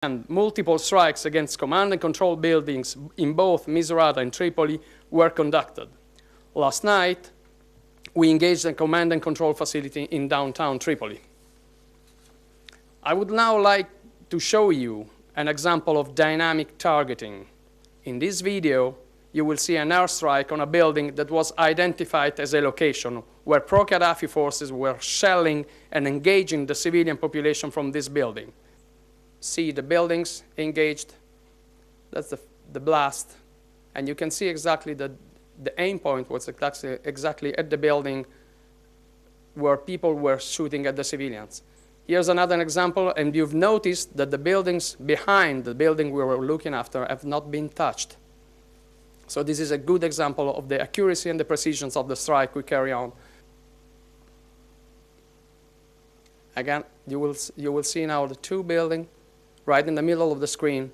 And multiple strikes against command and control buildings in both Misurata and Tripoli were conducted. Last night, we engaged a command and control facility in downtown Tripoli. I would now like to show you an example of dynamic targeting. In this video, you will see an airstrike on a building that was identified as a location where pro-Gaddafi forces were shelling and engaging the civilian population from this building. See the buildings engaged, that's the blast, and you can see exactly the aim point was exactly at the building where people were shooting at the civilians. Here's another example, and you've noticed that the buildings behind the building we were looking after have not been touched. So this is a good example of the accuracy and the precision of the strike we carry on. Again, you will see now the two buildings right in the middle of the screen.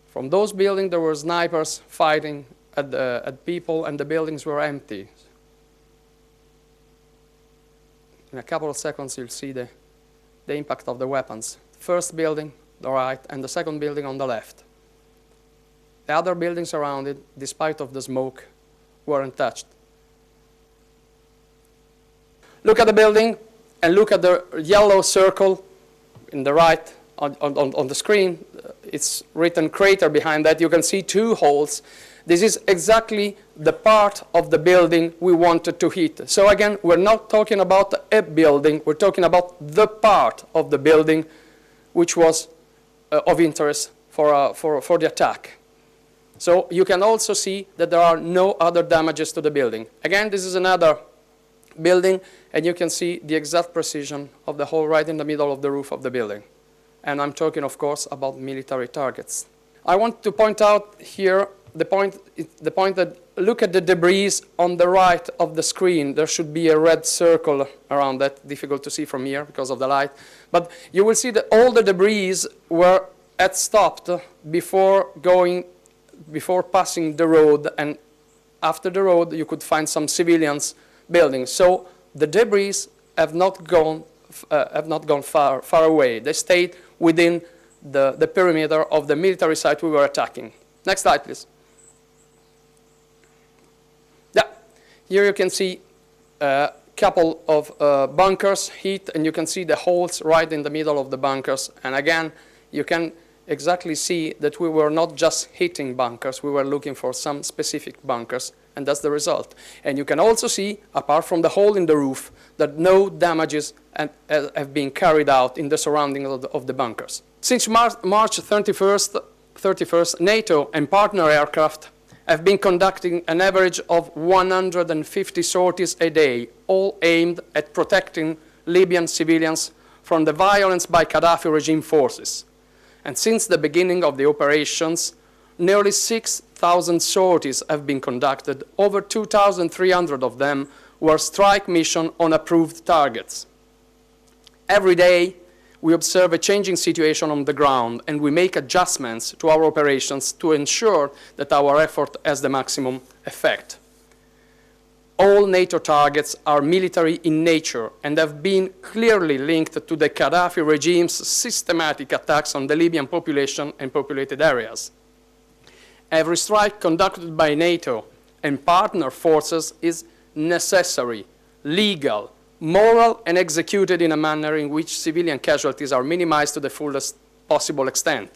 From those buildings, there were snipers fighting at people, and the buildings were empty. In a couple of seconds, you'll see the impact of the weapons. First building, the right, and the second building on the left. The other buildings around it, despite of the smoke, weren't touched. Look at the building, and look at the yellow circle in the right on the screen. It's written crater behind that. You can see two holes. This is exactly the part of the building we wanted to hit. So again, we're not talking about a building, we're talking about the part of the building which was of interest for the attack. So you can also see that there are no other damages to the building. Again, this is another building, and you can see the exact precision of the hole right in the middle of the roof of the building. And I'm talking, of course, about military targets. I want to point out here the point that look at the debris on the right of the screen. There should be a red circle around that, difficult to see from here because of the light. But you will see that all the debris were stopped before passing the road, and after the road you could find some civilians buildings. So the debris have not gone far away. They stayed within the perimeter of the military site we were attacking. Next slide, please. Yeah, here you can see a couple of bunkers hit, and you can see the holes right in the middle of the bunkers. And again, you can exactly see that we were not just hitting bunkers, we were looking for some specific bunkers, and that's the result. And you can also see, apart from the hole in the roof, that no damages have been carried out in the surrounding of the bunkers. Since March 31st, NATO and partner aircraft have been conducting an average of 150 sorties a day, all aimed at protecting Libyan civilians from the violence by Gaddafi regime forces. And since the beginning of the operations, nearly 6,000 sorties have been conducted. Over 2,300 of them were strike mission on approved targets. Every day, we observe a changing situation on the ground, and we make adjustments to our operations to ensure that our effort has the maximum effect. All NATO targets are military in nature and have been clearly linked to the Gaddafi regime's systematic attacks on the Libyan population and populated areas. Every strike conducted by NATO and partner forces is necessary, legal, moral, and executed in a manner in which civilian casualties are minimized to the fullest possible extent.